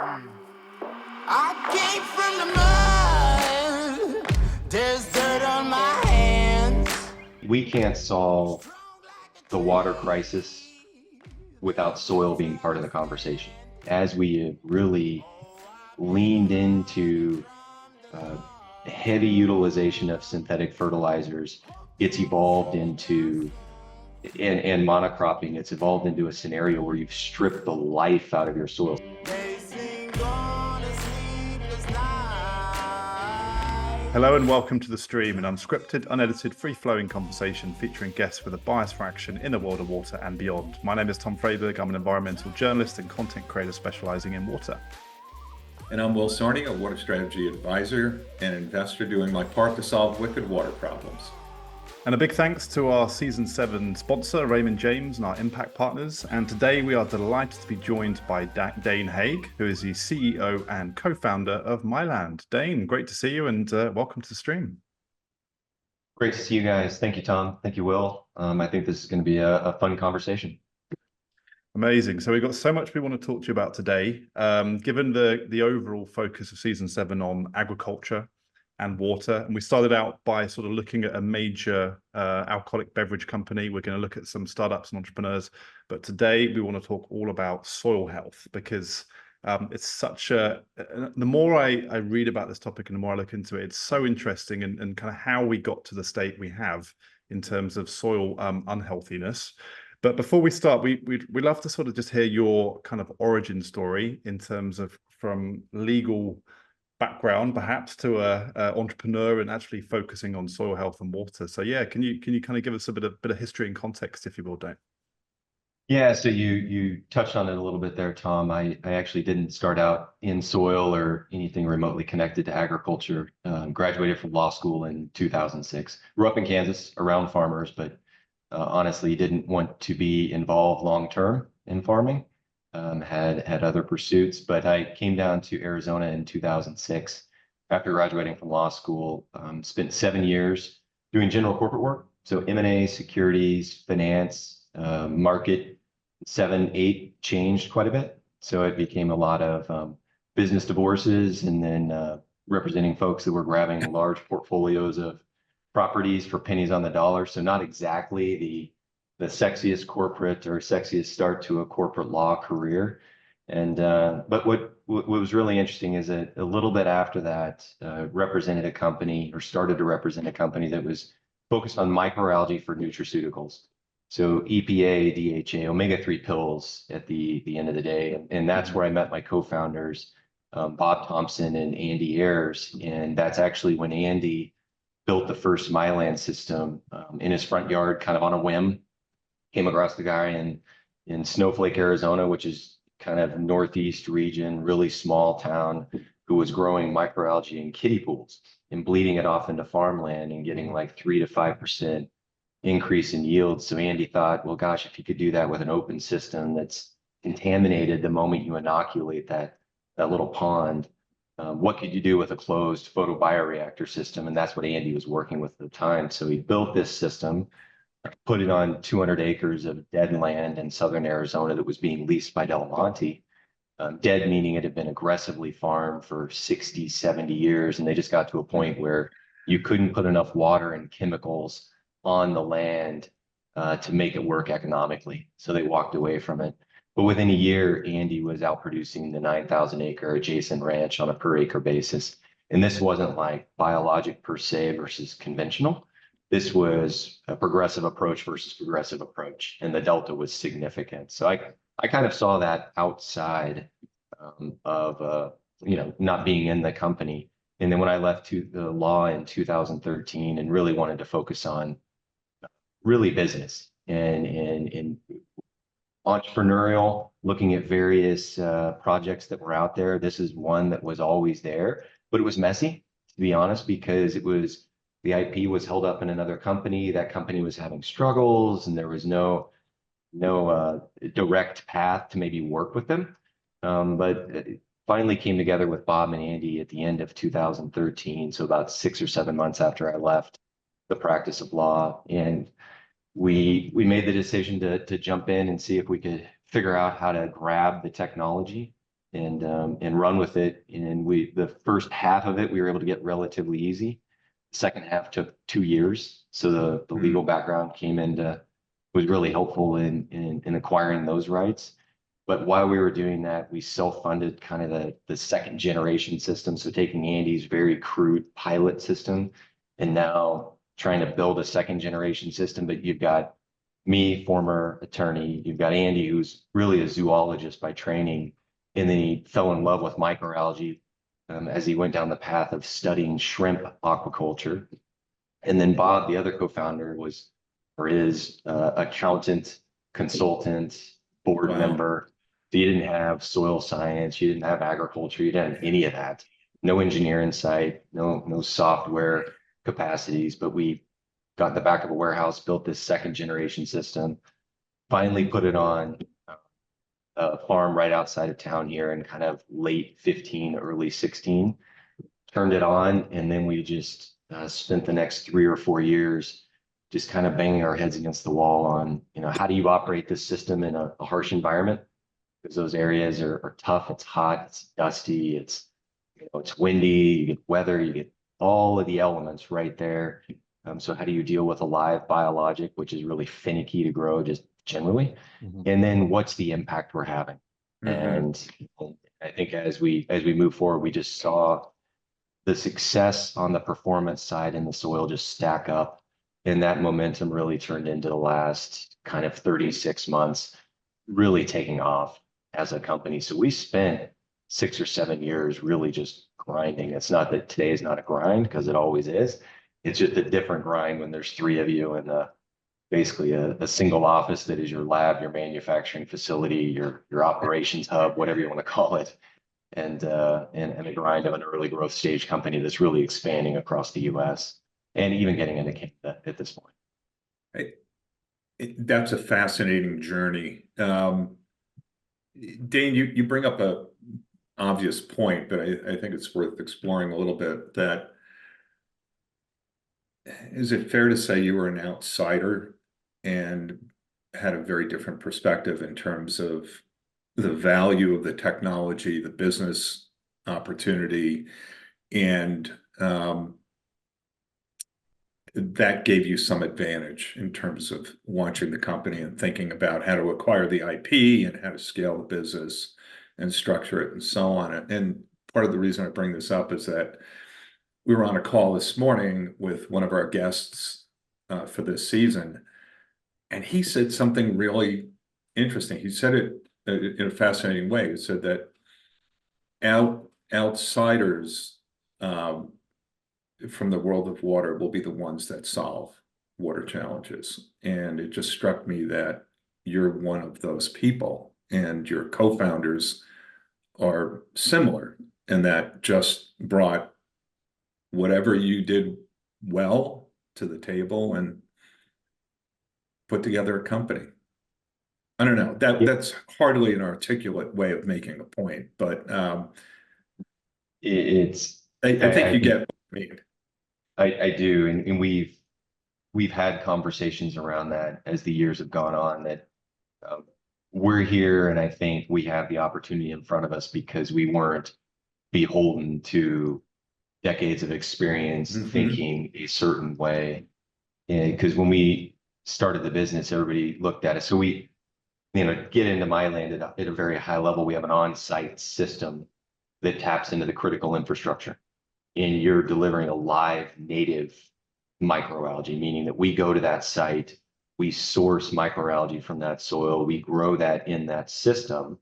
I came from the mud. There's dirt on my hands. We can't solve the water crisis without soil being part of the conversation. As we have really leaned into heavy utilization of synthetic fertilizers, it's evolved into, and monocropping, it's evolved into a scenario where you've stripped the life out of your soil. Hello and welcome to The Stream, an unscripted, unedited, free-flowing conversation featuring guests with a bias for action in the world of water and beyond. My name is Tom Freyberg. I'm an environmental journalist and content creator specializing in water. And I'm Will Sarney, a water strategy advisor and investor doing my part to solve wicked water problems. And a big thanks to our Season 7 sponsor, Raymond James, and our impact partners. And today we are delighted to be joined by Dane Hague, who is the CEO and co-founder of MyLand. Dane, great to see you and welcome to the stream. Great to see you guys. Thank you, Tom. Thank you, Will. I think this is going to be a fun conversation. Amazing. So we've got so much we want to talk to you about today. Given the overall focus of Season 7 on agriculture and water, and we started out by sort of looking at a major alcoholic beverage company. We're going to look at some startups and entrepreneurs, but today we want to talk all about soil health, because it's such a, the more I read about this topic and the more I look into it, it's so interesting and kind of how we got to the state we have in terms of soil unhealthiness. But before we start, we'd love to sort of just hear your kind of origin story in terms of from legal background perhaps to a entrepreneur and actually focusing on soil health and water. So yeah, can you kind of give us a bit of history and context, if you will, Dane? Yeah, so you touched on it a little bit there, Tom. I actually didn't start out in soil or anything remotely connected to agriculture. Graduated from law school in 2006. Grew up in Kansas around farmers, but honestly didn't want to be involved long-term in farming. Had other pursuits, but I came down to Arizona in 2006 after graduating from law school. Spent 7 years doing general corporate work, so M&A, securities, finance, market. 7, 8 changed quite a bit, so it became a lot of business divorces, and then representing folks that were grabbing large portfolios of properties for pennies on the dollar. So not exactly the sexiest corporate or sexiest start to a corporate law career. And but what was really interesting is that a little bit after that, represented a company, or started to represent a company that was focused on microalgae for nutraceuticals. So EPA, DHA, omega-3 pills at the end of the day. And that's where I met my co-founders, Bob Thompson and Andy Ayers. And that's actually when Andy built the first MyLand system in his front yard, kind of on a whim. Came across the guy in Snowflake, Arizona, which is kind of northeast region, really small town, who was growing microalgae in kiddie pools and bleeding it off into farmland and getting like 3 to 5% increase in yields. So Andy thought, well, gosh, if you could do that with an open system that's contaminated the moment you inoculate that little pond, what could you do with a closed photobioreactor system? And that's what Andy was working with at the time. So he built this system, put it on 200 acres of dead land in southern Arizona that was being leased by Del Monte. Dead meaning it had been aggressively farmed for 60, 70 years, and they just got to a point where you couldn't put enough water and chemicals on the land to make it work economically. So they walked away from it. But within a year, Andy was outproducing the 9,000 acre adjacent ranch on a per acre basis. And this wasn't like biologic per se versus conventional. This was a progressive approach versus progressive approach, and the delta was significant. So I kind of saw that outside of not being in the company. And then when I left to the law in 2013 and really wanted to focus on really business and entrepreneurial, looking at various projects that were out there, this is one that was always there, but it was messy, to be honest, because the IP was held up in another company. That company was having struggles, and there was no direct path to maybe work with them. But it finally came together with Bob and Andy at the end of 2013, so about 6 or 7 months after I left the practice of law. And we made the decision to jump in and see if we could figure out how to grab the technology and run with it. And the first half of it, we were able to get relatively easy. The second half took 2 years. So the legal background was really helpful in acquiring those rights. But while we were doing that, we self-funded kind of the second generation system. So taking Andy's very crude pilot system and now trying to build a second generation system. But you've got me, former attorney, you've got Andy, who's really a zoologist by training. And then he fell in love with microalgae as he went down the path of studying shrimp aquaculture. And then Bob, the other co-founder, is accountant, consultant, board member. So you didn't have soil science, you didn't have agriculture, you didn't have any of that. No engineering side, no software capacities, but we got in the back of a warehouse, built this second generation system, finally put it on a farm right outside of town here in kind of late 15, early 16, turned it on. And then we just spent the next 3 or 4 years just kind of banging our heads against the wall on, how do you operate this system in a harsh environment? Because those areas are tough, it's hot, it's dusty, it's windy, you get weather, you get all of the elements right there. So how do you deal with a live biologic, which is really finicky to grow just generally? And then what's the impact we're having? And I think as we move forward, we just saw the success on the performance side in the soil just stack up. And that momentum really turned into the last kind of 36 months, really taking off as a company. So we spent 6 or 7 years really just grinding. It's not that today is not a grind, because it always is. It's just a different grind when there's 3 of you in basically a single office that is your lab, your manufacturing facility, your operations hub, whatever you want to call it, and a grind of an early growth stage company that's really expanding across the U.S. and even getting into Canada at this point. That's a fascinating journey. Dane, you bring up a obvious point, but I think it's worth exploring a little bit. That is it fair to say you were an outsider and had a very different perspective in terms of the value of the technology, the business opportunity, and that gave you some advantage in terms of launching the company and thinking about how to acquire the IP and how to scale the business and structure it and so on. And part of the reason I bring this up is that we were on a call this morning with one of our guests for this season, and he said something really interesting. He said it in a fascinating way. He said that outsiders from the world of water will be the ones that solve water challenges. And it just struck me that you're one of those people, and your co-founders are similar, and that just brought whatever you did well to the table and put together a company. I don't know, that's hardly an articulate way of making a point, but I think you get what I mean. I do, and we've had conversations around that as the years have gone on, that we're here, and I think we have the opportunity in front of us because we weren't beholden to decades of experience thinking a certain way. Because when we started the business, everybody looked at it. So we, get into MyLand at a very high level. We have an on-site system that taps into the critical infrastructure, and you're delivering a live native microalgae, meaning that we go to that site, we source microalgae from that soil, we grow that in that system.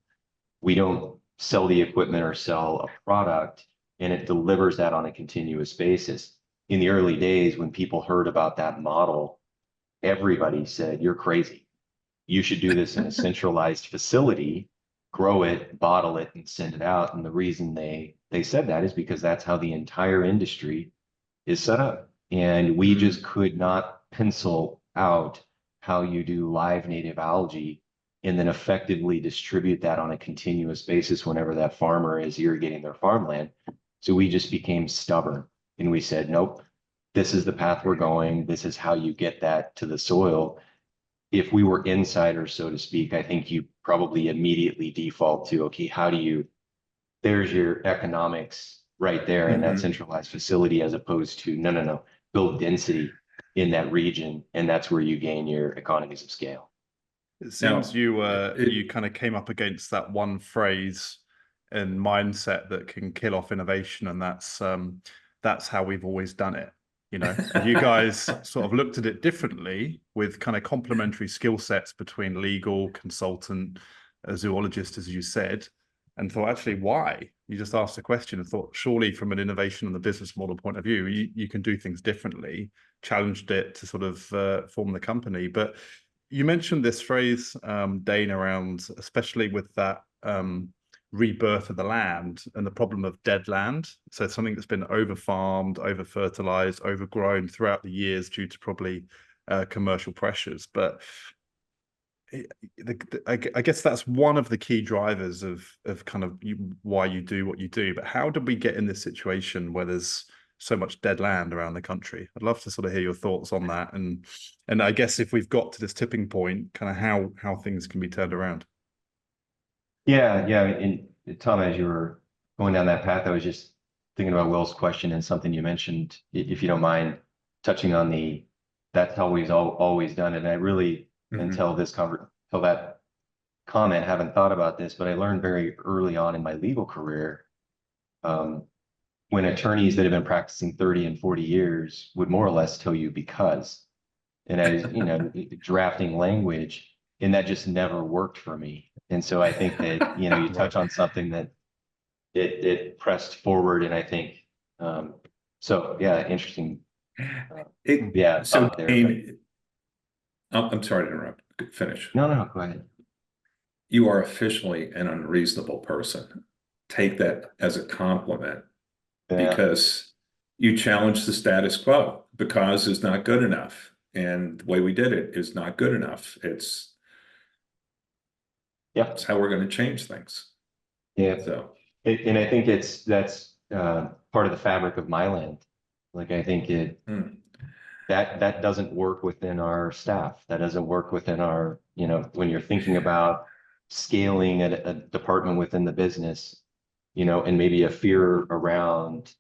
We don't sell the equipment or sell a product, and it delivers that on a continuous basis. In the early days, when people heard about that model, everybody said, "You're crazy. You should do this in a centralized facility, grow it, bottle it, and send it out." And the reason they said that is because that's how the entire industry is set up. And we just could not pencil out how you do live native algae and then effectively distribute that on a continuous basis whenever that farmer is irrigating their farmland. So we just became stubborn, and we said, nope, this is the path we're going. This is how you get that to the soil. If we were insiders, so to speak, I think you probably immediately default to, okay, how do you there's your economics right there in that centralized facility, as opposed to no, build density in that region, and that's where you gain your economies of scale. It seems you kind of came up against that one phrase and mindset that can kill off innovation, and that's how we've always done it. You know, and you guys sort of looked at it differently with kind of complementary skill sets between legal, consultant, a zoologist, as you said, and thought, actually, why? You just asked a question and thought, surely from an innovation and the business model point of view, you can do things differently, challenged it to sort of form the company. But you mentioned this phrase, Dane, around, especially with that rebirth of the land and the problem of dead land. So something that's been over-farmed, over-fertilized, overgrown throughout the years due to probably commercial pressures. But I guess that's one of the key drivers of kind of why you do what you do. But how did we get in this situation where there's so much dead land around the country? I'd love to sort of hear your thoughts on that, and I guess if we've got to this tipping point, kind of how things can be turned around. Yeah. And Tom, as you were going down that path, I was just thinking about Will's question and something you mentioned, if you don't mind touching on that's how we've always done it. And I really, until that comment, haven't thought about this, but I learned very early on in my legal career, when attorneys that have been practicing 30 and 40 years would more or less tell you because, and as you know, drafting language, and that just never worked for me. And so I think that, you touch on something that it pressed forward. And I think, so yeah, interesting. So Dane, I'm sorry to interrupt. Finish. No, go ahead. You are officially an unreasonable person. Take that as a compliment, because you challenge the status quo. Because is not good enough, and the way we did it is not good enough. It's how we're going to change things. Yeah. So, and I think that's part of the fabric of MyLand. Like, I think that doesn't work within our staff. That doesn't work within our, when you're thinking about scaling a department within the business, and maybe a fear around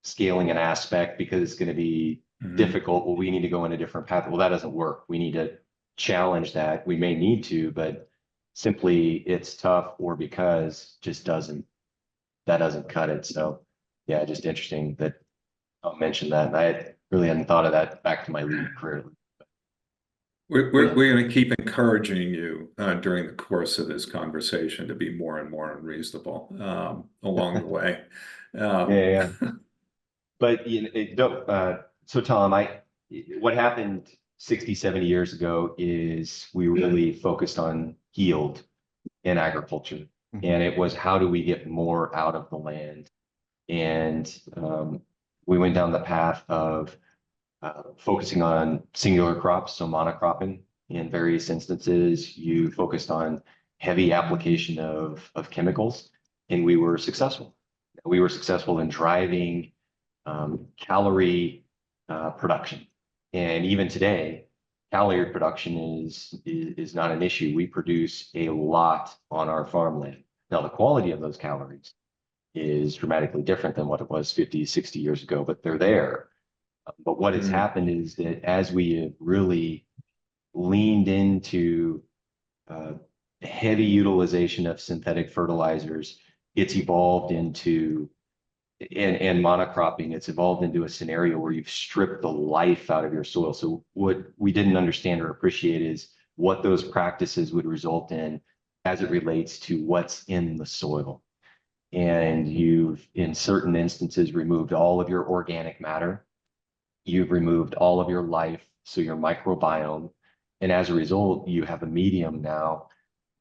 scaling an aspect because it's going to be difficult. Well, we need to go in a different path. Well, that doesn't work. We need to challenge that. We may need to, but simply it's tough, or because just doesn't cut it. So yeah, just interesting that I'll mention that. And I really hadn't thought of that back to my legal career. we're going to keep encouraging you during the course of this conversation to be more and more unreasonable along the way. Yeah. But so Tom, what happened 60, 70 years ago is we really focused on yield in agriculture. And it was, how do we get more out of the land? And we went down the path of focusing on singular crops, so monocropping. In various instances, you focused on heavy application of chemicals, and we were successful. We were successful in driving calorie production. And even today, calorie production is not an issue. We produce a lot on our farmland. Now, the quality of those calories is dramatically different than what it was 50, 60 years ago, but they're there. But what has happened is that as we have really leaned into heavy utilization of synthetic fertilizers, it's evolved into, and monocropping, it's evolved into a scenario where you've stripped the life out of your soil. So what we didn't understand or appreciate is what those practices would result in as it relates to what's in the soil. And you've, in certain instances, removed all of your organic matter. You've removed all of your life, so your microbiome. And as a result, you have a medium now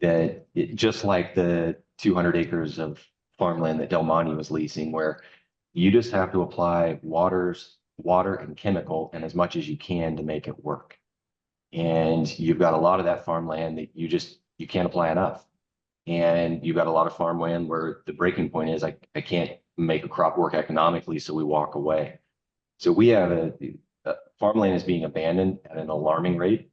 that, just like the 200 acres of farmland that Del Monte was leasing, where you just have to apply water and chemical, and as much as you can to make it work. And you've got a lot of that farmland that you can't apply enough. And you've got a lot of farmland where the breaking point is, I can't make a crop work economically, so we walk away. So we have farmland is being abandoned at an alarming rate.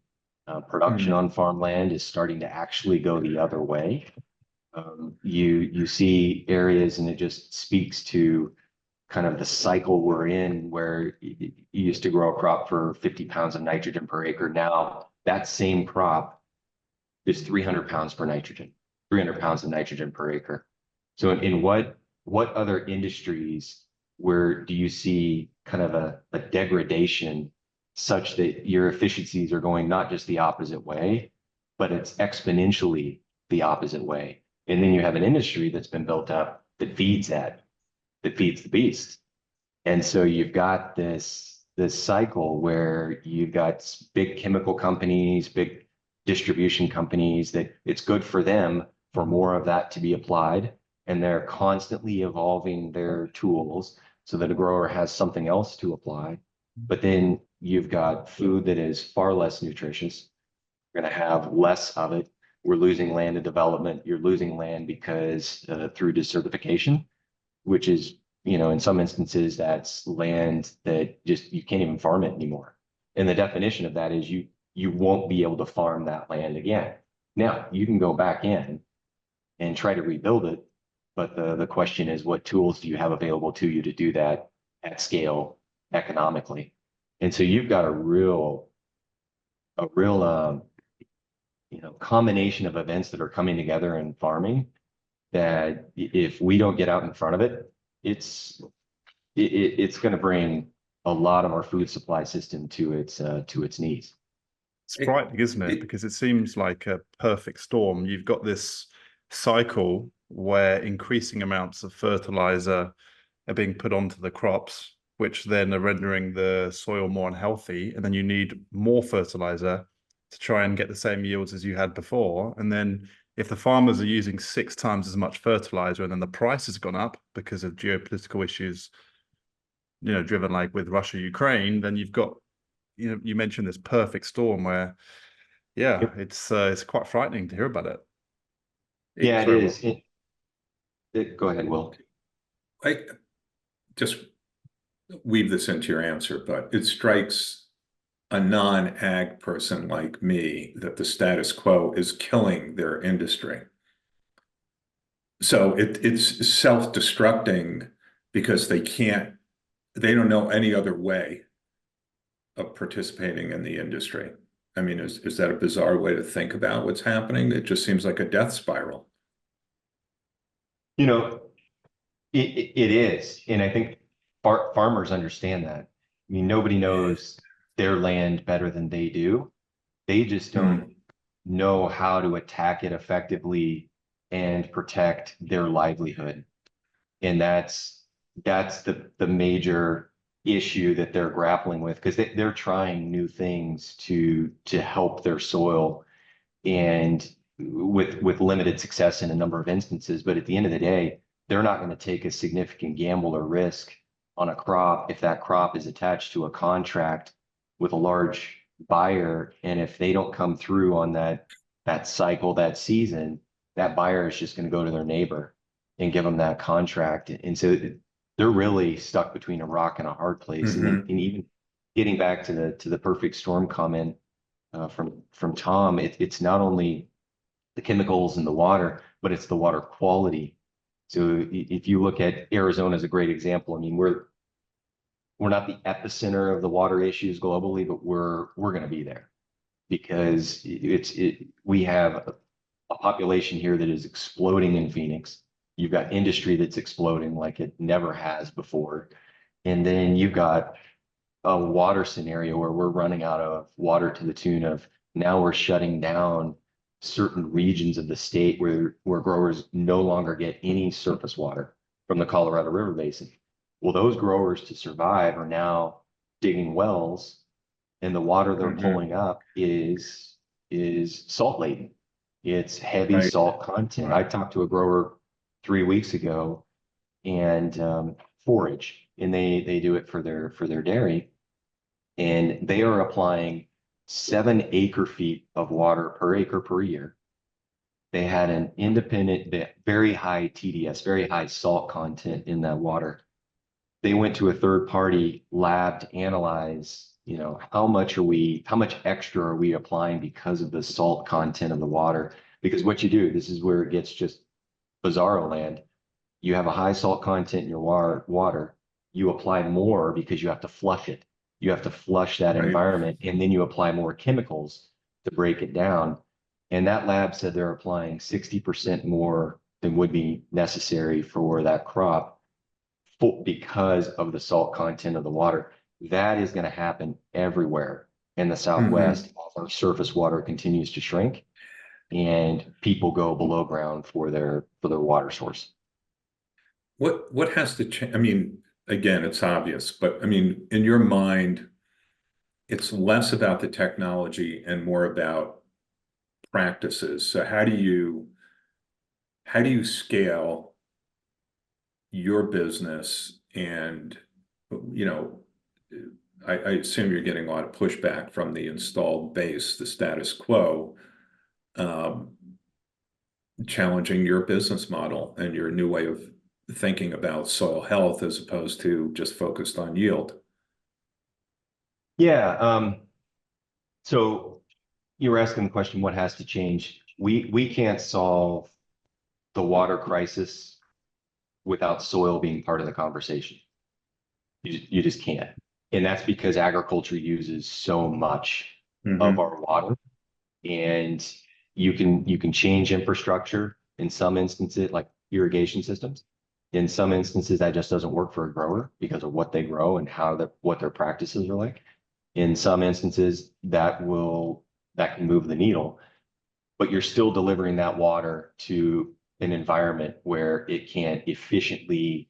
Production on farmland is starting to actually go the other way. You see areas, and it just speaks to kind of the cycle we're in, where you used to grow a crop for 50 pounds of nitrogen per acre. Now that same crop is 300 pounds per nitrogen, 300 pounds of nitrogen per acre. So in what other industries where do you see kind of a degradation such that your efficiencies are going not just the opposite way, but it's exponentially the opposite way? And then you have an industry that's been built up that feeds that feeds the beast. And so you've got this cycle where you've got big chemical companies, big distribution companies, that it's good for them for more of that to be applied. And they're constantly evolving their tools so that a grower has something else to apply. But then you've got food that is far less nutritious. We're going to have less of it. We're losing land to development. You're losing land because through desertification, which is, in some instances, that's land that just, you can't even farm it anymore. And the definition of that is you won't be able to farm that land again. Now, you can go back in and try to rebuild it, but the question is, what tools do you have available to you to do that at scale economically? And so you've got a real combination of events that are coming together in farming that if we don't get out in front of it, it's going to bring a lot of our food supply system to its knees. It's frightening, isn't it? Because it seems like a perfect storm. You've got this cycle where increasing amounts of fertilizer are being put onto the crops, which then are rendering the soil more unhealthy. And then you need more fertilizer to try and get the same yields as you had before. And then if the farmers are using 6 times as much fertilizer and then the price has gone up because of geopolitical issues, driven like with Russia, Ukraine, then you've got, you mentioned this perfect storm where, it's quite frightening to hear about it. Yeah, it is. Go ahead, Will. I just weave this into your answer, but it strikes a non-ag person like me that the status quo is killing their industry. So it's self-destructing because they don't know any other way of participating in the industry. I mean, is that a bizarre way to think about what's happening? It just seems like a death spiral. It is. And I think farmers understand that. I mean, nobody knows their land better than they do. They just don't know how to attack it effectively and protect their livelihood. And that's the major issue that they're grappling with, because they're trying new things to help their soil, and with limited success in a number of instances. But at the end of the day, they're not going to take a significant gamble or risk on a crop if that crop is attached to a contract with a large buyer. And if they don't come through on that cycle, that season, that buyer is just going to go to their neighbor and give them that contract. And so they're really stuck between a rock and a hard place. And even getting back to the perfect storm comment from Tom, it's not only the chemicals in the water, but it's the water quality. So if you look at Arizona as a great example, I mean, we're not the epicenter of the water issues globally, but we're going to be there, because we have a population here that is exploding in Phoenix. You've got industry that's exploding like it never has before. And then you've got a water scenario where we're running out of water to the tune of, now we're shutting down certain regions of the state where growers no longer get any surface water from the Colorado River Basin. Well, those growers, to survive, are now digging wells, and the water they're pulling up is salt laden. It's heavy salt content. I talked to a grower 3 weeks ago, and forage, and they do it for their dairy, and they are applying 7 acre-feet of water per acre per year. They had an independent, very high TDS, very high salt content in that water. They went to a third-party lab to analyze, how much extra are we applying because of the salt content of the water? Because what you do, this is where it gets just bizarro land, you have a high salt content in your water, you apply more because you have to flush it. You have to flush that Right. environment, and then you apply more chemicals to break it down. And that lab said they're applying 60% more than would be necessary for that crop because of the salt content of the water. That is going to happen everywhere in the Southwest as our surface water continues to shrink and people go below ground for their water source. What has to change? I mean, again, it's obvious, but I mean, in your mind, it's less about the technology and more about practices. So how do you scale your business? And, you know, I assume you're getting a lot of pushback from the installed base, the status quo, challenging your business model and your new way of thinking about soil health as opposed to just focused on yield. Yeah. So you were asking the question, what has to change? We can't solve the water crisis without soil being part of the conversation. You just can't. And that's because agriculture uses so much of our water. And you can change infrastructure in some instances, like irrigation systems. In some instances, that just doesn't work for a grower because of what they grow and what their practices are like. In some instances, that can move the needle, but you're still delivering that water to an environment where it can efficiently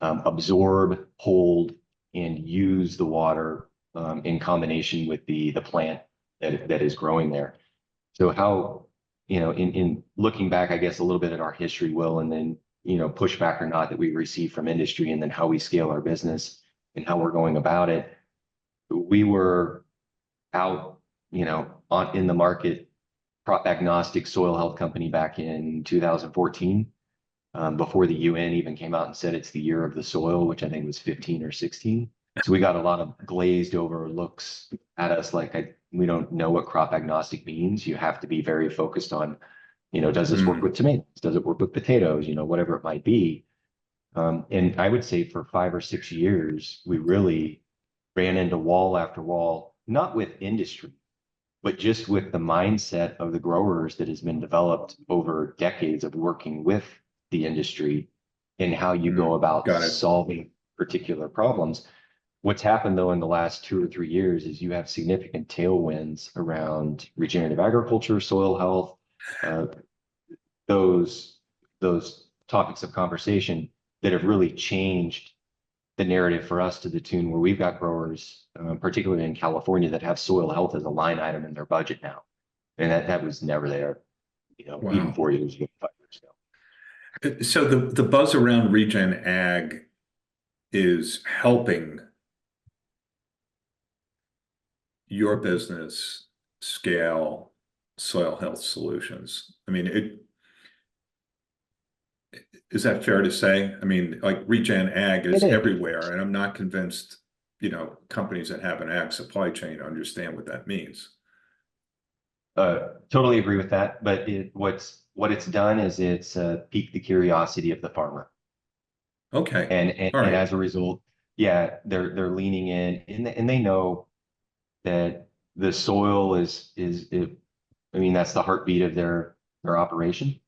absorb, hold, and use the water in combination with the plant that is growing there. So how, in looking back, I guess a little bit at our history, Will, and then, pushback or not that we receive from industry, and then how we scale our business and how we're going about it. We were out, in the market, crop agnostic soil health company back in 2014, before the UN even came out and said it's the year of the soil, which I think was 15 or 16. So we got a lot of glazed over looks at us like we don't know what crop agnostic means. You have to be very focused on, does this work with tomatoes? Does it work with potatoes? Whatever it might be. And I would say for 5 or 6 years, we really ran into wall after wall, not with industry, but just with the mindset of the growers that has been developed over decades of working with the industry and how you go about solving particular problems. What's happened though in the last 2 or 3 years is you have significant tailwinds around regenerative agriculture, soil health, those topics of conversation that have really changed the narrative for us to the tune where we've got growers, particularly in California, that have soil health as a line item in their budget now. And that was never there, even 4 years ago, 5 years ago. So the buzz around regen ag is helping your business scale soil health solutions. I mean, is that fair to say? I mean, like regen ag is everywhere, and I'm not convinced, companies that have an ag supply chain understand what that means. Totally agree with that. But what it's done is it's piqued the curiosity of the farmer. Okay. And as a result, yeah, they're leaning in, and they know that the soil is I mean, that's the heartbeat of their operation.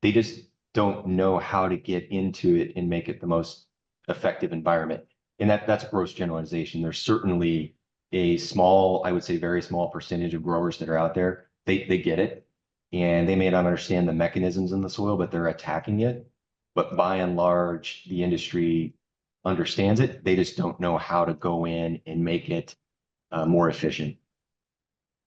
They just don't know how to get into it and make it the most effective environment. And that's a gross generalization. There's certainly a small, I would say very small percentage of growers that are out there. They get it, and they may not understand the mechanisms in the soil, but they're attacking it. But by and large, the industry understands it. They just don't know how to go in and make it more efficient.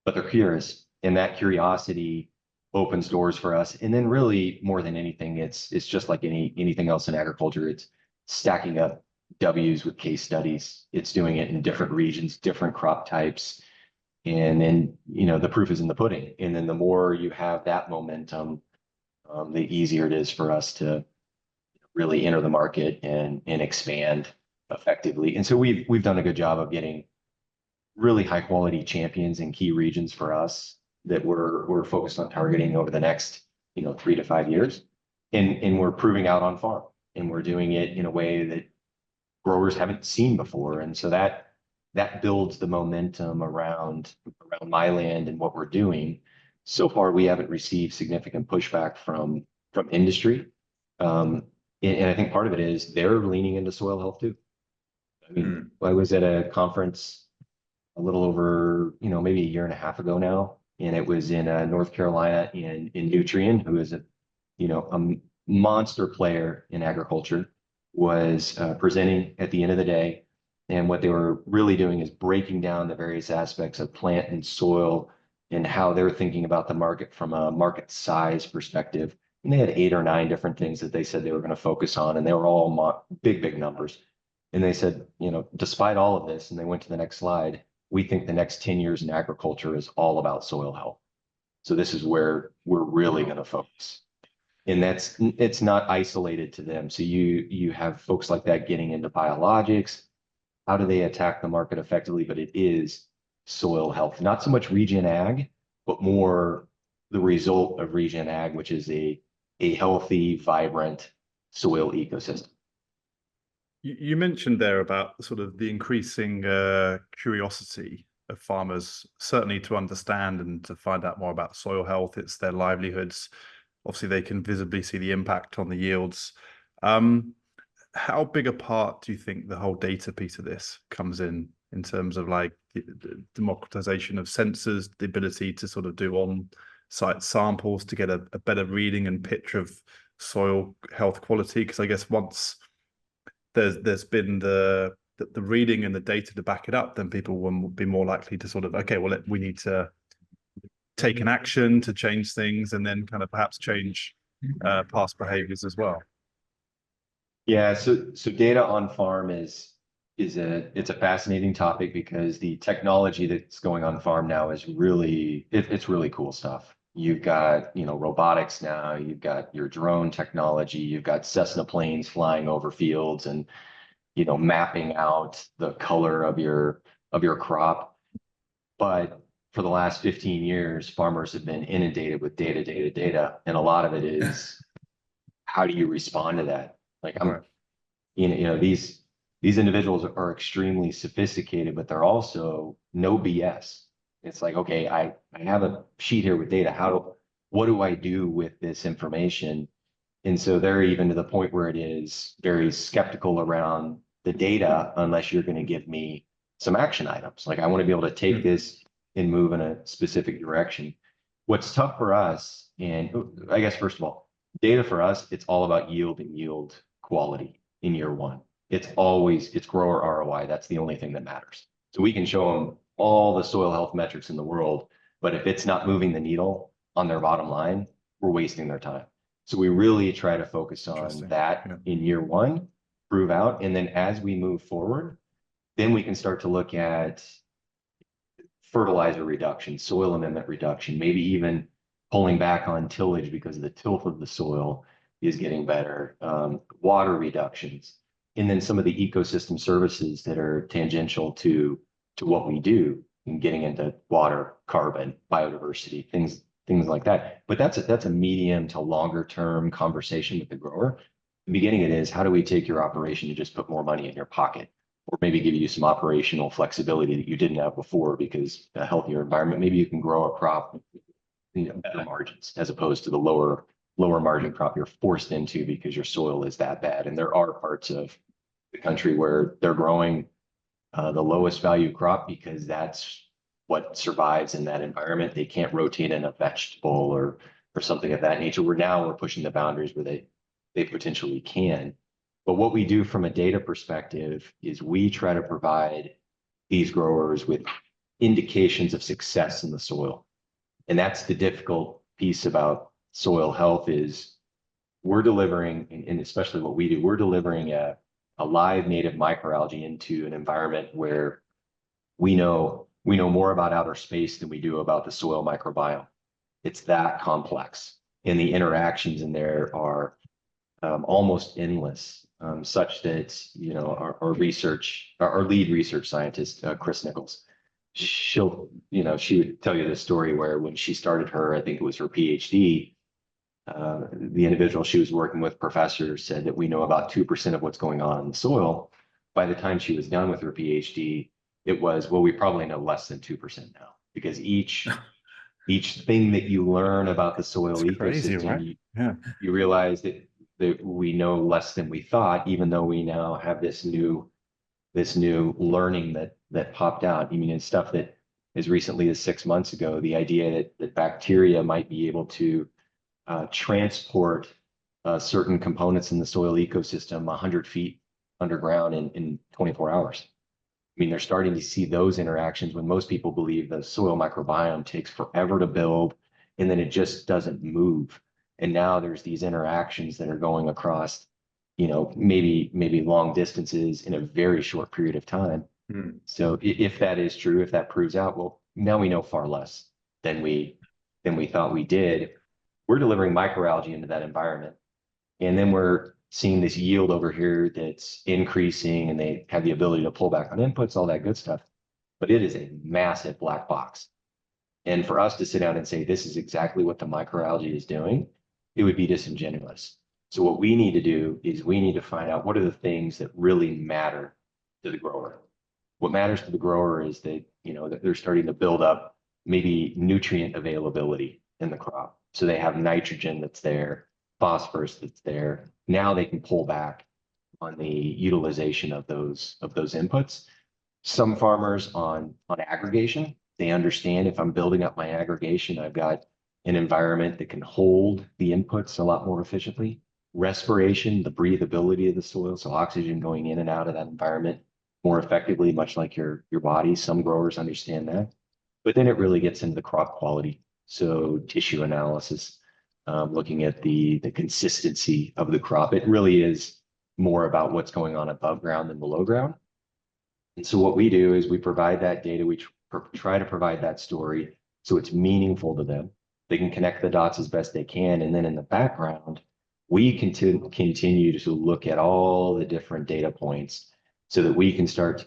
But they're curious, and that curiosity opens doors for us. And then really more than anything, it's just like anything else in agriculture. It's stacking up W's with case studies. It's doing it in different regions, different crop types. And then, the proof is in the pudding. And then the more you have that momentum, the easier it is for us to really enter the market and expand effectively. And so we've done a good job of getting really high quality champions in key regions for us that we're focused on targeting over the next 3 to 5 years. and we're proving out on farm, and we're doing it in a way that growers haven't seen before. And so that builds the momentum around MyLand and what we're doing. So far, we haven't received significant pushback from industry. And I think part of it is they're leaning into soil health too. I mean, I was at a conference a little over, maybe a year and a half ago now, and it was in North Carolina, in Nutrien, who is a monster player in agriculture, was presenting at the end of the day. And what they were really doing is breaking down the various aspects of plant and soil and how they're thinking about the market from a market size perspective. And they had 8 or 9 different things that they said they were going to focus on, and they were all big numbers. And they said, despite all of this, and they went to the next slide, we think the next 10 years in agriculture is all about soil health. So this is where we're really going to focus. And it's not isolated to them. So you have folks like that getting into biologics. How do they attack the market effectively? But it is soil health, not so much regen ag, but more the result of regen ag, which is a healthy, vibrant soil ecosystem. You mentioned there about sort of the increasing curiosity of farmers, certainly to understand and to find out more about soil health. It's their livelihoods. Obviously, they can visibly see the impact on the yields. How big a part do you think the whole data piece of this comes in terms of like the democratization of sensors, the ability to sort of do on-site samples to get a better reading and picture of soil health quality? Because I guess once there's been the reading and the data to back it up, then people will be more likely to sort of, okay, well, we need to take an action to change things, and then kind of perhaps change past behaviors as well. Yeah, so data on farm it's a fascinating topic, because the technology that's going on farm now is really it's really cool stuff. You've got robotics now, you've got your drone technology, you've got Cessna planes flying over fields and mapping out the color of your crop. But for the last 15 years, farmers have been inundated with data, and a lot of it is how do you respond to that? Like these individuals are extremely sophisticated, but they're also no BS. It's like, okay, I have a sheet here with data. What do I do with this information? And so they're even to the point where it is very skeptical around the data, unless you're going to give me some action items. Like, I want to be able to take this and move in a specific direction. What's tough for us, and I guess first of all, data for us, it's all about yield and yield quality in year one. It's grower ROI. That's the only thing that matters. So we can show them all the soil health metrics in the world, but if it's not moving the needle on their bottom line, we're wasting their time. So we really try to focus on that in year one, prove out. And then as we move forward, then we can start to look at fertilizer reduction, soil amendment reduction, maybe even pulling back on tillage because the tilth of the soil is getting better, water reductions, and then some of the ecosystem services that are tangential to what we do, and getting into water, carbon, biodiversity, things like that. But that's a medium to longer term conversation with the grower. The beginning it is, how do we take your operation and just put more money in your pocket, or maybe give you some operational flexibility that you didn't have before, because a healthier environment, maybe you can grow a crop, better margins, as opposed to the lower margin crop you're forced into because your soil is that bad. And there are parts of the country where they're growing the lowest value crop because that's what survives in that environment. They can't rotate in a vegetable or something of that nature. We're pushing the boundaries where they potentially can. But what we do from a data perspective is we try to provide these growers with indications of success in the soil. And that's the difficult piece about soil health, is we're delivering, and especially what we do, we're delivering a live native microalgae into an environment where we know more about outer space than we do about the soil microbiome. It's that complex, and the interactions in there are almost endless, such that our lead research scientist, Chris Nichols, she would tell you this story where when she started I think it was her PhD, the individual she was working with, professor, said that we know about 2% of what's going on in the soil. By the time she was done with her PhD, it was, well, we probably know less than 2% now, because each thing that you learn about the soil It's crazy, ecosystem, right? Yeah. you realize that we know less than we thought, even though we now have this new learning that popped out. I mean, it's stuff that as recently as 6 months ago, the idea that bacteria might be able to transport certain components in the soil ecosystem 100 feet underground in 24 hours. I mean, they're starting to see those interactions when most people believe the soil microbiome takes forever to build and then it just doesn't move. And now there's these interactions that are going across, maybe long distances in a very short period of time. So if that is true, if that proves out, well, now we know far less than we thought we did. We're delivering microalgae into that environment. And then we're seeing this yield over here that's increasing, and they have the ability to pull back on inputs, all that good stuff. But it is a massive black box. And for us to sit down and say, this is exactly what the microalgae is doing, it would be disingenuous. So what we need to do is we need to find out what are the things that really matter to the grower. What matters to the grower is that, that they're starting to build up maybe nutrient availability in the crop. So they have nitrogen that's there, phosphorus that's there. Now they can pull back on the utilization of those inputs. Some farmers on aggregation, they understand if I'm building up my aggregation, I've got an environment that can hold the inputs a lot more efficiently. Respiration, the breathability of the soil, so oxygen going in and out of that environment more effectively, much like your body. Some growers understand that. But then it really gets into the crop quality. So tissue analysis, looking at the consistency of the crop. It really is more about what's going on above ground than below ground. And so what we do is we provide that data. We try to provide that story so it's meaningful to them. They can connect the dots as best they can. And then in the background, we continue to look at all the different data points so that we can start to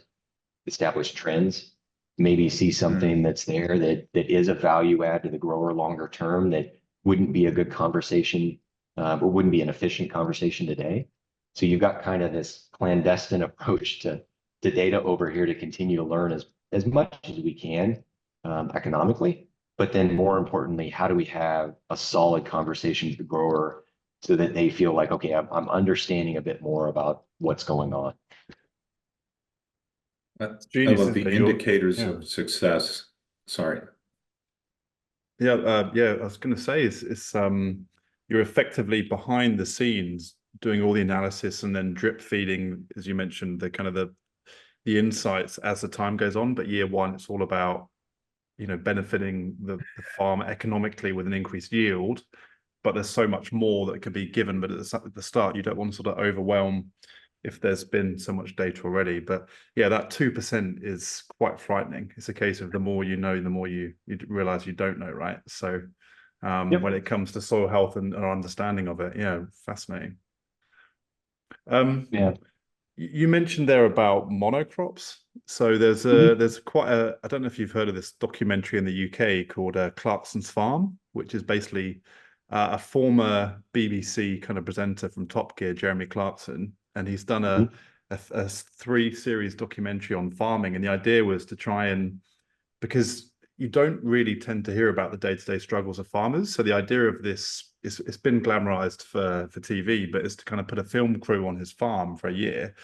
establish trends, maybe see something that's there that is a value add to the grower longer term that wouldn't be a good conversation or wouldn't be an efficient conversation today. So you've got kind of this clandestine approach to data over here to continue to learn as much as we can economically, but then more importantly, how do we have a solid conversation with the grower so that they feel like, okay, I'm understanding a bit more about what's going on. I love the indicators of success. Sorry. Yeah, I was going to say it's you're effectively behind the scenes doing all the analysis and then drip feeding, as you mentioned, the kind of the insights as the time goes on. But year one, it's all about benefiting the farmer economically with an increased yield. But there's so much more that can be given. But at the start, you don't want to sort of overwhelm if there's been so much data already. But yeah, that 2% is quite frightening. It's a case of the more you know, the more you realize you don't know, right? So when it comes to soil health and our understanding of it, fascinating. You mentioned there about monocrops. So there's quite I don't know if you've heard of this documentary in the UK called Clarkson's Farm, which is basically a former BBC kind of presenter from Top Gear, Jeremy Clarkson, and he's done a 3-series documentary on farming. And the idea was to try and, because you don't really tend to hear about the day-to-day struggles of farmers. So the idea of this it's been glamorized for TV, but it's to kind of put a film crew on his farm for a year.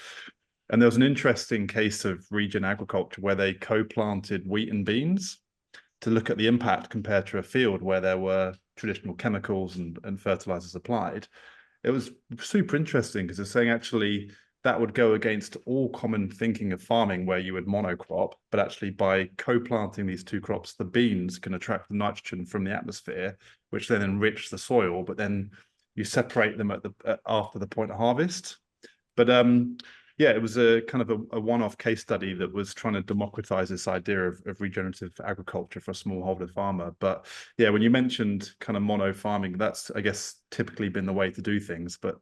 And there was an interesting case of regen agriculture where they co-planted wheat and beans to look at the impact compared to a field where there were traditional chemicals and fertilizers applied. It was super interesting because it's saying actually that would go against all common thinking of farming where you would monocrop, but actually by co-planting these two crops, the beans can attract the nitrogen from the atmosphere, which then enrich the soil, but then you separate them after the point of harvest. But it was a kind of a one-off case study that was trying to democratize this idea of regenerative agriculture for a smallholder farmer. But yeah, when you mentioned kind of mono farming, that's, I guess, typically been the way to do things. But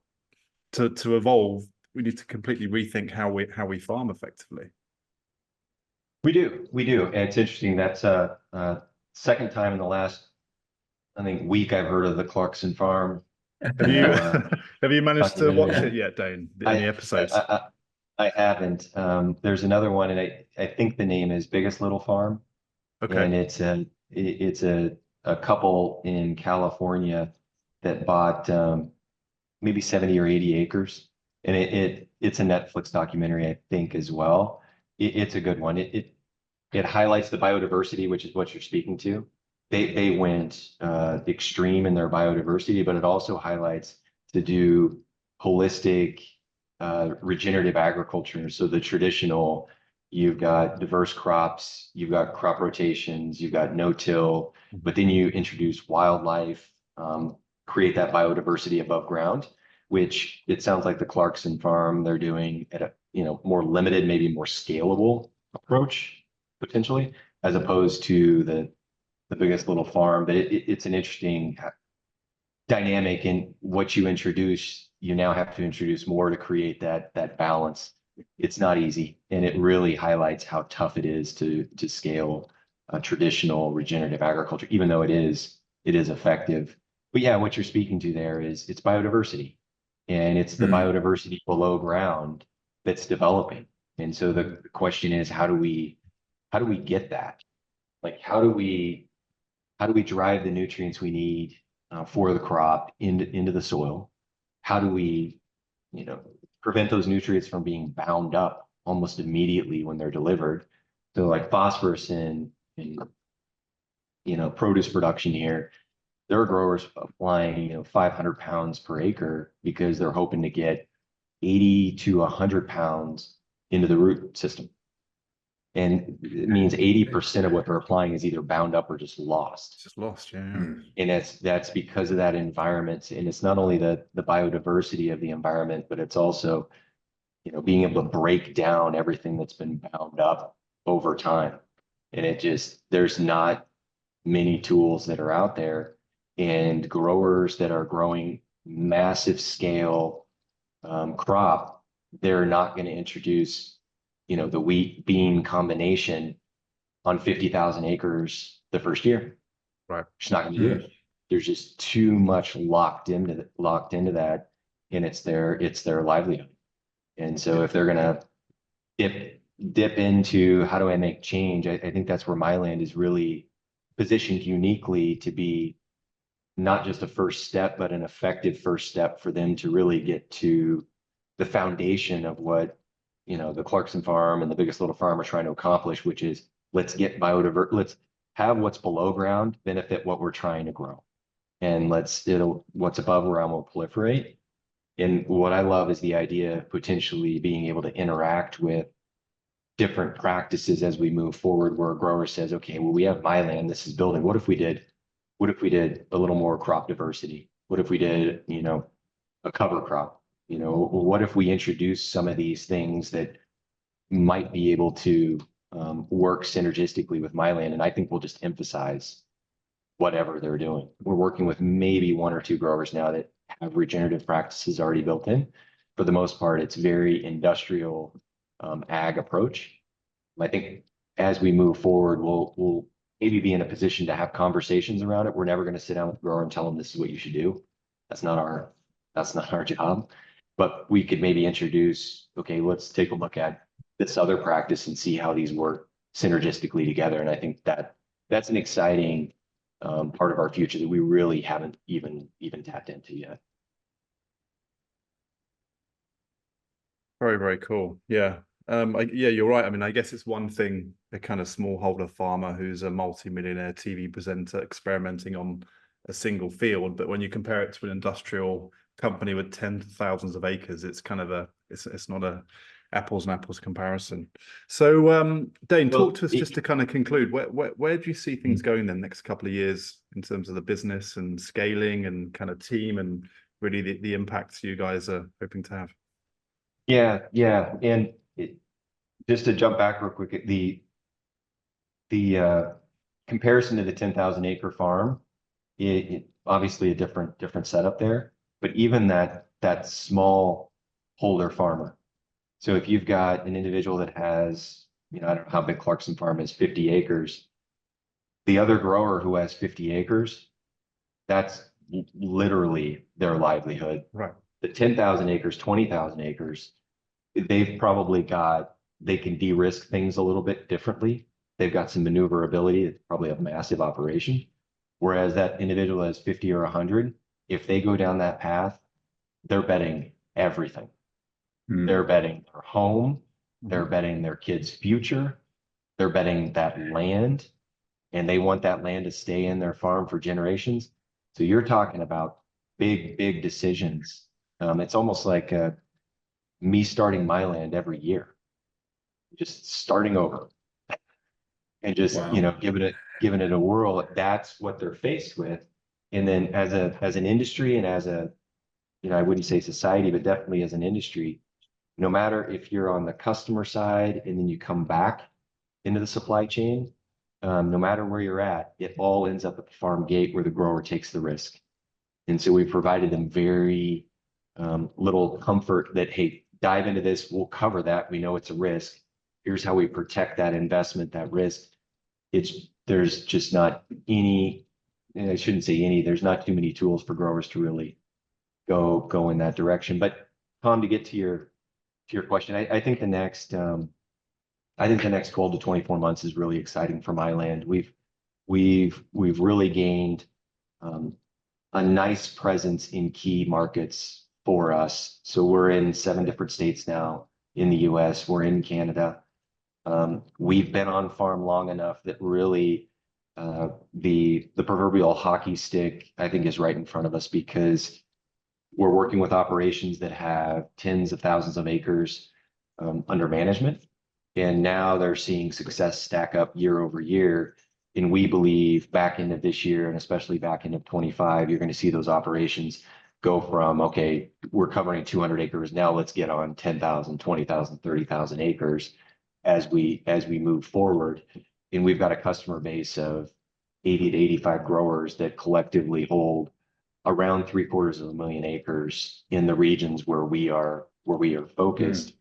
to evolve, we need to completely rethink how we farm effectively. We do. And it's interesting. That's a second time in the last I think week I've heard of the Clarkson Farm. Have you Uh, have you managed to watch documentary. it yet, Dane? Any episodes? I haven't. There's another one, and I think the name is Biggest Little Farm, Okay. and it's a couple in California that bought maybe 70 or 80 acres, and it's a Netflix documentary, I think, as well. It's a good one. It highlights the biodiversity, which is what you're speaking to. They went extreme in their biodiversity, but it also highlights to do holistic regenerative agriculture. So the traditional, you've got diverse crops, you've got crop rotations, you've got no-till, but then you introduce wildlife, create that biodiversity above ground, which it sounds like the Clarkson Farm, they're doing at a more limited, maybe more scalable approach potentially, as opposed to the Biggest Little Farm. But it's an interesting dynamic in what you introduce. You now have to introduce more to create that balance. It's not easy, and it really highlights how tough it is to scale traditional regenerative agriculture, even though it is effective. But yeah, what you're speaking to there is it's biodiversity, and it's the biodiversity below ground that's developing. And so the question is, how do we get that? Like, how do we drive the nutrients we need for the crop into the soil? How do we, prevent those nutrients from being bound up almost immediately when they're delivered? So like phosphorus in produce production here, there are growers applying 500 pounds per acre because they're hoping to get 80 to 100 pounds into the root system. And it means 80% of what they're applying is either bound up or just lost. It's just lost, yeah. And that's because of that environment. And it's not only the biodiversity of the environment, but it's also, being able to break down everything that's been bound up over time. And there's not many tools that are out there, and growers that are growing massive scale crop, they're not going to introduce the wheat bean combination on 50,000 acres the first year. Right. Just not going to do it. There's just too much locked into that, and it's their livelihood. And so if they're going to dip into how do I make change, I think that's where MyLand is really positioned uniquely to be not just a first step, but an effective first step for them to really get to the foundation of what the Clarkson Farm and the Biggest Little Farm are trying to accomplish, which is let's let's have what's below ground benefit what we're trying to grow, and what's above ground will proliferate. And what I love is the idea of potentially being able to interact with different practices as we move forward, where a grower says, okay, well, we have MyLand, this is building. What if we did a little more crop diversity? What if we did, a cover crop? What if we introduce some of these things that might be able to work synergistically with MyLand? And I think we'll just emphasize whatever they're doing. We're working with maybe one or two growers now that have regenerative practices already built in. For the most part, it's very industrial ag approach. I think as we move forward, we'll maybe be in a position to have conversations around it. We're never going to sit down with the grower and tell them this is what you should do. That's not our job. But we could maybe introduce, okay, let's take a look at this other practice and see how these work synergistically together. And I think that's an exciting part of our future that we really haven't even tapped into yet. Very, very cool. Yeah. Yeah, you're right. I mean, I guess it's one thing, a kind of smallholder farmer who's a multi-millionaire TV presenter experimenting on a single field, but when you compare it to an industrial company with tens of thousands of acres, it's kind of it's not a apples and apples comparison. So Dane, talk to us just to kind of conclude, where do you see things going in the next couple of years in terms of the business and scaling and kind of team and really the impacts you guys are hoping to have? Yeah. And just to jump back real quick, the comparison to the 10,000 acre farm, it obviously a different setup there, but even that small holder farmer. So if you've got an individual that has, I don't know how big Clarkson Farm is, 50 acres, the other grower who has 50 acres, That's literally their livelihood. Right. The 10,000 acres, 20,000 acres, they've probably got, they can de-risk things a little bit differently. They've got some maneuverability. It's probably a massive operation. Whereas that individual has 50 or 100, if they go down that path, they're betting everything. They're betting their home, they're betting their kids' future, they're betting that land, and they want that land to stay in their farm for generations. So you're talking about big, big decisions. It's almost like me starting my land every year, just starting over and just, you Wow. know, giving it a whirl. That's what they're faced with. And then as an industry and as a, you know, I wouldn't say society, but definitely as an industry, no matter if you're on the customer side and then you come back into the supply chain, no matter where you're at, it all ends up at the farm gate where the grower takes the risk. And so we provided them very little comfort that, hey, dive into this, we'll cover that. We know it's a risk. Here's how we protect that investment, that risk. There's just not any, I shouldn't say any, there's not too many tools for growers to really go in that direction. But Tom, to get to your question, I think the next 12 to 24 months is really exciting for MyLand. We've really gained a nice presence in key markets for us. So we're in 7 different states now in the US, we're in Canada. We've been on farm long enough that really the proverbial hockey stick, I think, is right in front of us, because we're working with operations that have tens of thousands of acres under management. And now they're seeing success stack up year over year. And we believe back into this year, and especially back into 25, you're going to see those operations go from, okay, we're covering 200 acres. Now let's get on 10,000, 20,000, 30,000 acres as we move forward. And we've got a customer base of 80 to 85 growers that collectively hold around 750,000 acres in the regions where we are focused.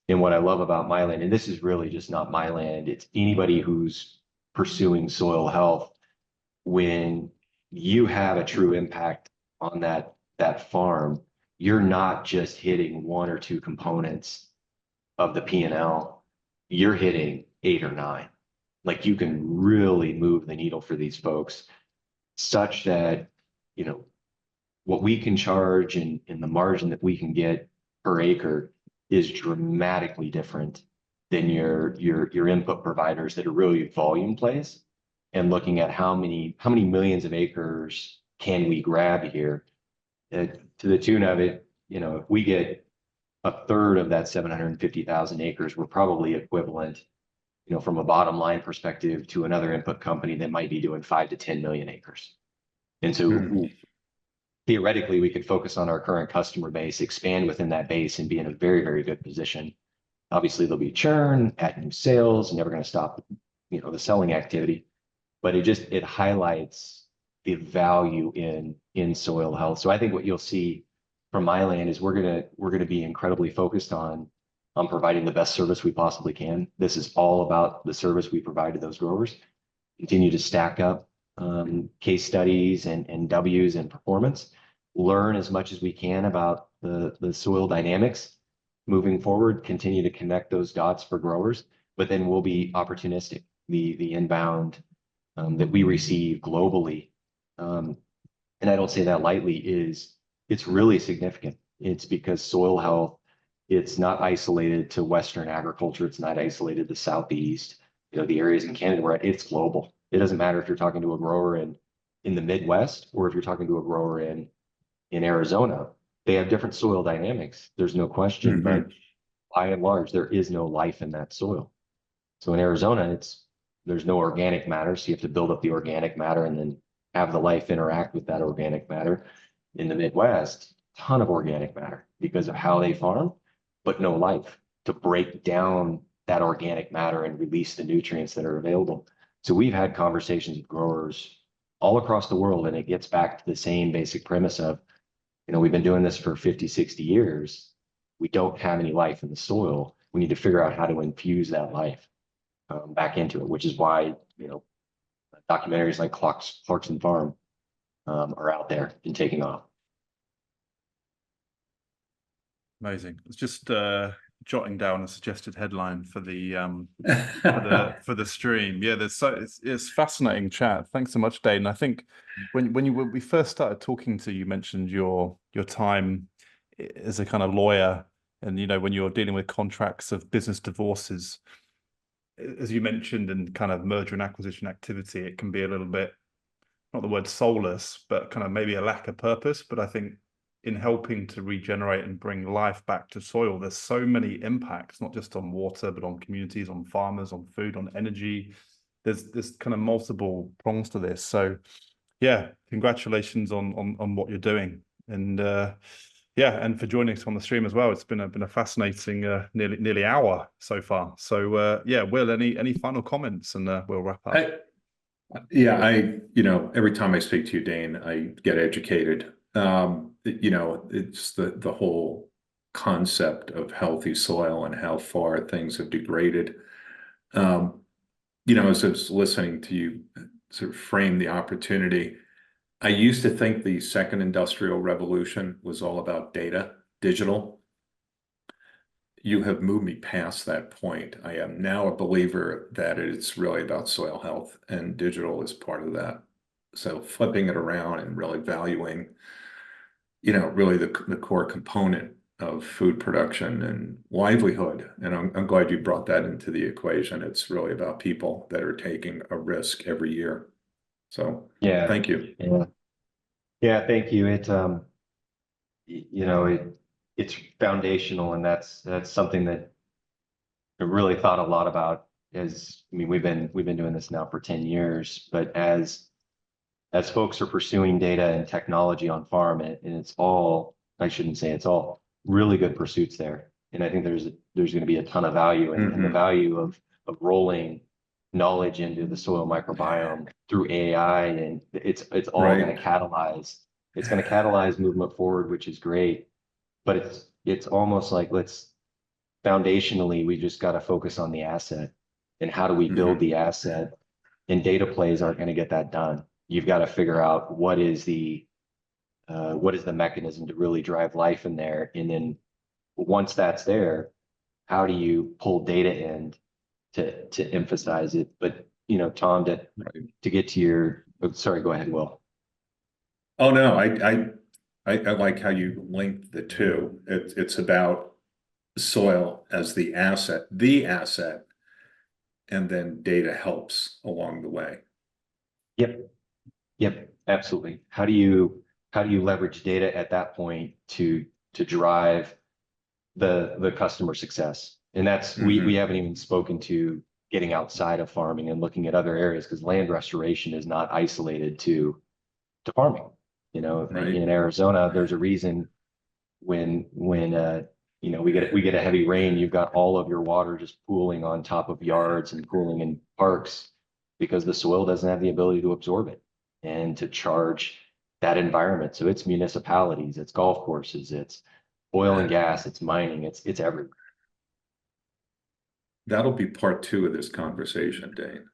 And what I love about MyLand, and this is really just not MyLand, it's anybody who's pursuing soil health. When you have a true impact on that farm, you're not just hitting 1 or 2 components of the P&L, you're hitting 8 or 9. Like, you can really move the needle for these folks, such that, you know, what we can charge and the margin that we can get per acre is dramatically different than your input providers that are really volume plays and looking at how many millions of acres can we grab here, to the tune of it. You know, if we get a third of that 750,000 acres, we're probably equivalent, you know, from a bottom line perspective, to another input company that might be doing 5 to 10 million acres. And so theoretically, we could focus on our current customer base, expand within that base, and be in a very, very good position. Obviously, there'll be churn, add new sales, never going to stop, you know, the selling activity, but it highlights the value in soil health. So I think what you'll see from MyLand is we're gonna be incredibly focused on providing the best service we possibly can. This is all about the service we provide to those growers. Continue to stack up case studies and W's and performance, learn as much as we can about the soil dynamics moving forward, continue to connect those dots for growers, but then we'll be opportunistic. The inbound that we receive globally, and I don't say that lightly, it's really significant. It's because soil health, it's not isolated to Western agriculture. It's not isolated to Southeast, you know, the areas in Canada where it's global. It doesn't matter if you're talking to a grower in the Midwest or if you're talking to a grower in Arizona. They have different soil dynamics. There's no question, but by and large, there is no life in that soil. So in Arizona, there's no organic matter. So you have to build up the organic matter and then have the life interact with that organic matter. In the Midwest, ton of organic matter because of how they farm, but no life to break down that organic matter and release the nutrients that are available. So we've had conversations with growers all across the world, and it gets back to the same basic premise of, you know, we've been doing this for 50, 60 years. We don't have any life in the soil. We need to figure out how to infuse that life back into it, which is why, you know, documentaries like Clarkson Farm are out there and taking off. Amazing. It's just jotting down a suggested headline for the for the stream. Yeah, it's fascinating chat. Thanks so much, Dane. I think when we first started talking to you, you mentioned your time as a kind of lawyer, and when you're dealing with contracts of business divorces, as you mentioned, in kind of merger and acquisition activity, it can be a little bit, not the word soulless, but kind of maybe a lack of purpose. But I think in helping to regenerate and bring life back to soil, there's so many impacts, not just on water, but on communities, on farmers, on food, on energy. There's kind of multiple prongs to this. So yeah, congratulations on what you're doing. And yeah, and for joining us on the stream as well. It's been a fascinating nearly hour so far. So yeah, Will, any final comments, and we'll wrap up. Every time I speak to you, Dane, I get educated. It's the whole concept of healthy soil and how far things have degraded. As I was listening to you sort of frame the opportunity, I used to think the second industrial revolution was all about data, digital. You have moved me past that point. I am now a believer that it's really about soil health, and digital is part of that. So flipping it around and really valuing, really the core component of food production and livelihood. And I'm glad you brought that into the equation. It's really about people that are taking a risk every year. So Yeah, thank you. Yeah, thank you. It's foundational, and that's something that I really thought a lot about. We've been doing this now for 10 years, but as folks are pursuing data and technology on farm, and it's all, I shouldn't say it's all, really good pursuits there. And I think there's going to be a ton of value, and the value of rolling knowledge into the soil microbiome through AI, and it's all going to catalyze. It's going to catalyze movement forward, which is great. But it's almost like foundationally, we just got to focus on the asset, and how do we build the asset? And data plays aren't going to get that done. You've got to figure out what is the mechanism to really drive life in there, and then once that's there, how do you pull data in to emphasize it? But Tom, to get to your, sorry, go ahead, Will. Oh no, I like how you linked the two. It's about soil as the asset, and then data helps along the way. Yep, absolutely. How do you leverage data at that point to drive the customer success? And that's we haven't even spoken to getting outside of farming and looking at other areas, because land restoration is not isolated to farming. In Arizona, there's a reason when we get a heavy rain, you've got all of your water just pooling on top of yards and pooling in parks, because the soil doesn't have the ability to absorb it and to charge that environment. So it's municipalities, it's golf courses, it's oil and gas, it's mining, it's everywhere. That'll be part 2 of this conversation, Dane.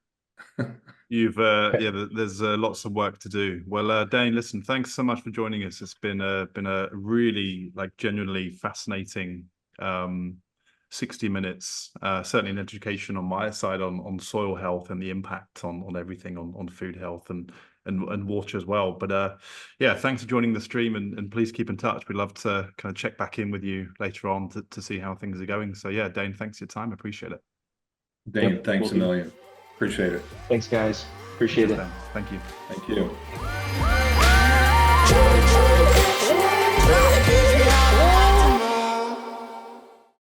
You've there's lots of work to do. Well, Dane, listen, thanks so much for joining us. It's been a really, genuinely fascinating 60 minutes, certainly an education on my side on soil health and the impact on everything, on food health and water as well. But yeah, thanks for joining the stream, and please keep in touch. We'd love to kind of check back in with you later on to see how things are going. So yeah, Dane, thanks for your time. Appreciate it. Dane, thanks a million. Appreciate it. Thanks, guys. Appreciate it. Thank you. Thank you.